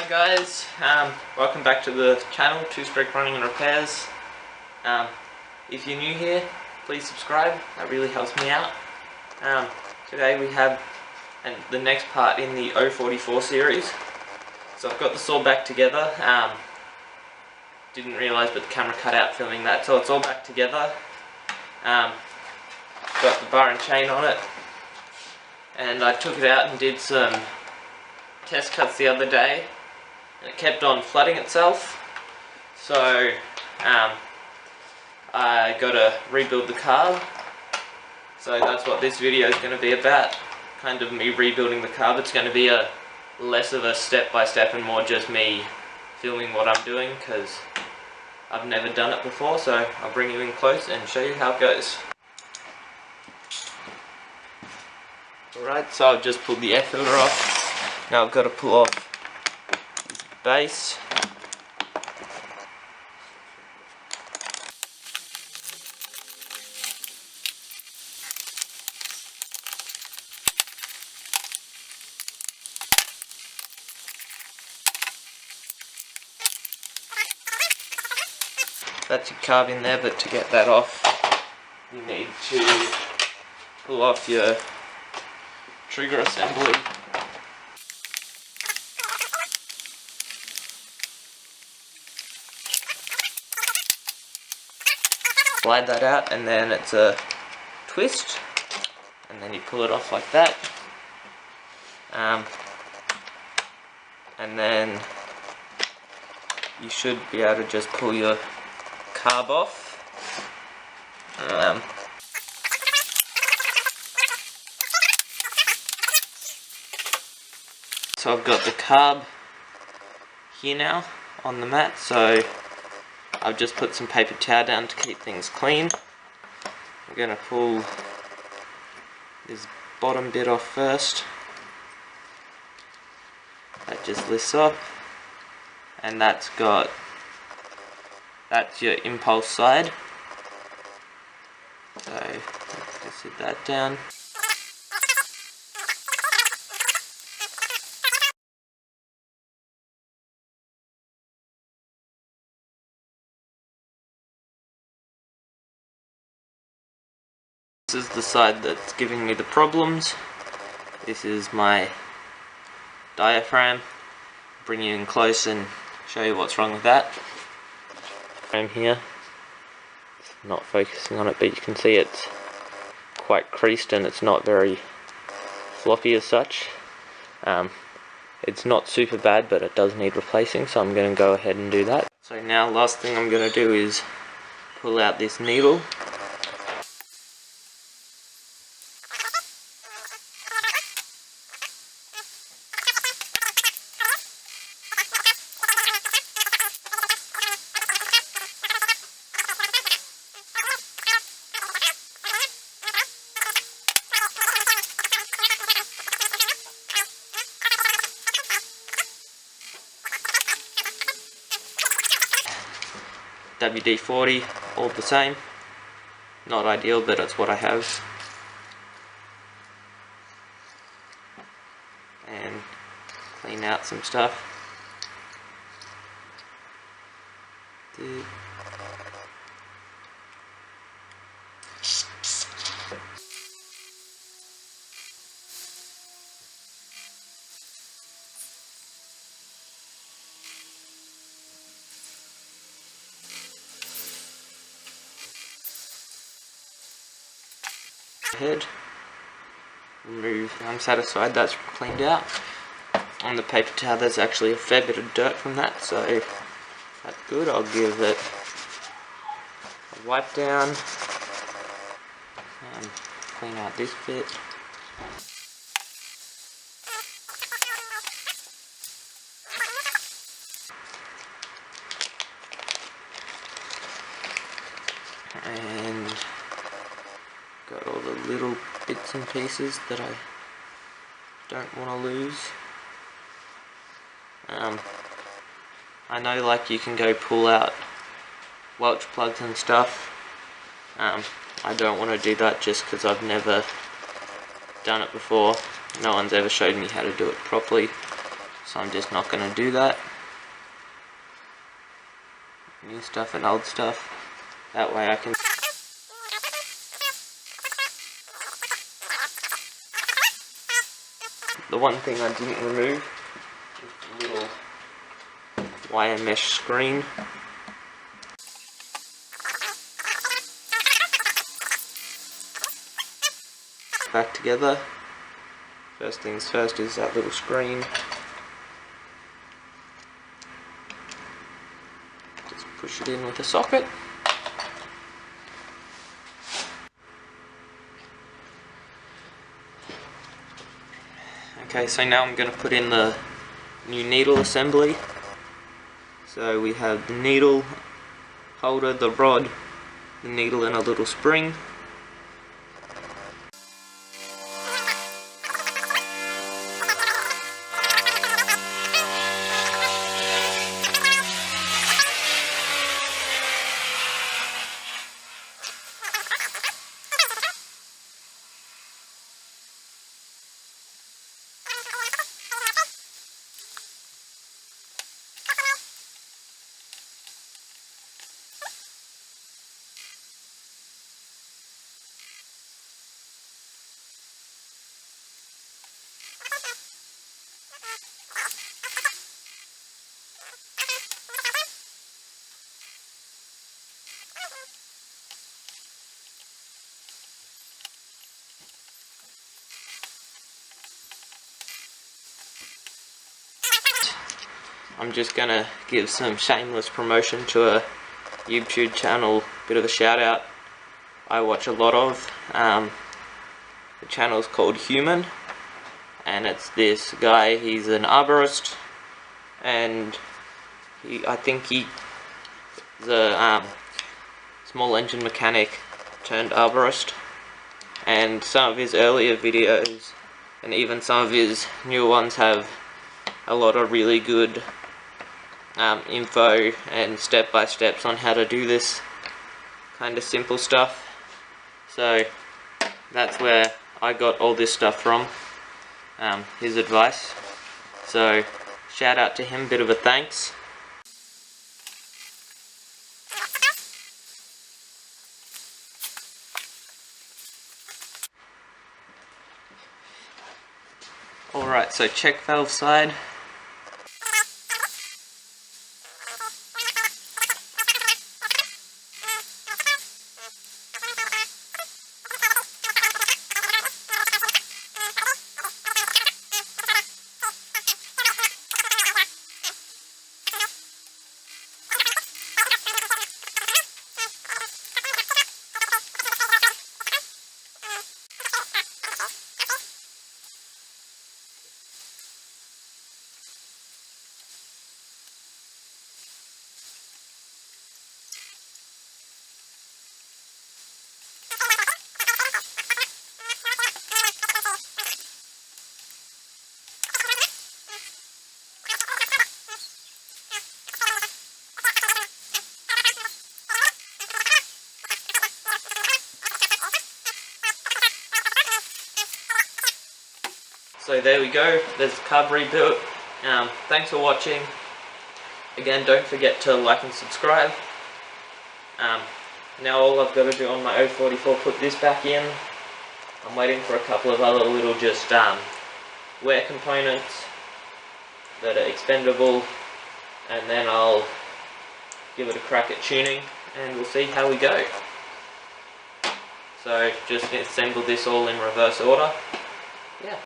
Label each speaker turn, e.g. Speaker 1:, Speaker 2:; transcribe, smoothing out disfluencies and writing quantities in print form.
Speaker 1: Hi guys, welcome back to the channel, Two-Stroke Running and Repairs. If you're new here, please subscribe, that really helps me out. Today we have the next part in the 044 series. So I've got this all back together. Didn't realise but the camera cut out filming that, so it's all back together. Got the bar and chain on it, and I took it out and did some test cuts the other day, and it kept on flooding itself, so I got to rebuild the carb. So that's what this video is going to be about, kind of me rebuilding the carb. It's going to be a less of a step-by-step and more just me filming what I'm doing, because I've never done it before, so I'll bring you in close and show you how it goes. Alright, so I've just pulled the air filter off. Now I've got to pull off this base. That's your carb in there, but to get that off, you need to pull off your trigger assembly. Slide that out, and then it's a twist, and then you pull it off like that. And then you should be able to just pull your carb off. So I've got the carb here now on the mat, so I've just put some paper towel down to keep things clean. I'm going to pull this bottom bit off first. That just lifts up, and that's your impulse side. So let's just sit that down. This is the side that's giving me the problems. This is my diaphragm. Bring you in close and show you what's wrong with that. I'm here. It's not focusing on it, but you can see it's quite creased and it's not very floppy as such. It's not super bad, but it does need replacing, so I'm going to go ahead and do that. So now last thing I'm going to do is pull out this needle. WD-40, all the same. Not ideal, but it's what I have. And clean out some stuff. Head, remove. I'm satisfied that's cleaned out. On the paper towel there's actually a fair bit of dirt from that, so that's good. I'll give it a wipe down and clean out this bit. And got all the little bits and pieces that I don't want to lose. I know, like, you can go pull out Welch plugs and stuff. I don't want to do that just because I've never done it before. No one's ever showed me how to do it properly. so I'm just not going to do that. New stuff and old stuff. That way I can... The one thing I didn't remove is the little wire mesh screen. Back together. First things first is that little screen. Just push it in with a socket. Okay, so now I'm going to put in the new needle assembly. So we have the needle holder, the rod, the needle and a little spring. I'm just gonna give some shameless promotion to a YouTube channel, bit of a shout out I watch a lot of. The channel's called Human, and it's this guy. He's an arborist, and I think he's a small engine mechanic turned arborist, and some of his earlier videos and even some of his newer ones have a lot of really good info and step-by-steps on how to do this kind of simple stuff. So that's where I got all this stuff from, his advice. So shout out to him, bit of a thanks. Alright, so check valve side. So there we go, there's the carb rebuilt. Thanks for watching. Again, don't forget to like and subscribe. Now all I've got to do on my 044, put this back in. I'm waiting for a couple of other little just wear components that are expendable, and then I'll give it a crack at tuning and we'll see how we go. So just assemble this all in reverse order. Yeah.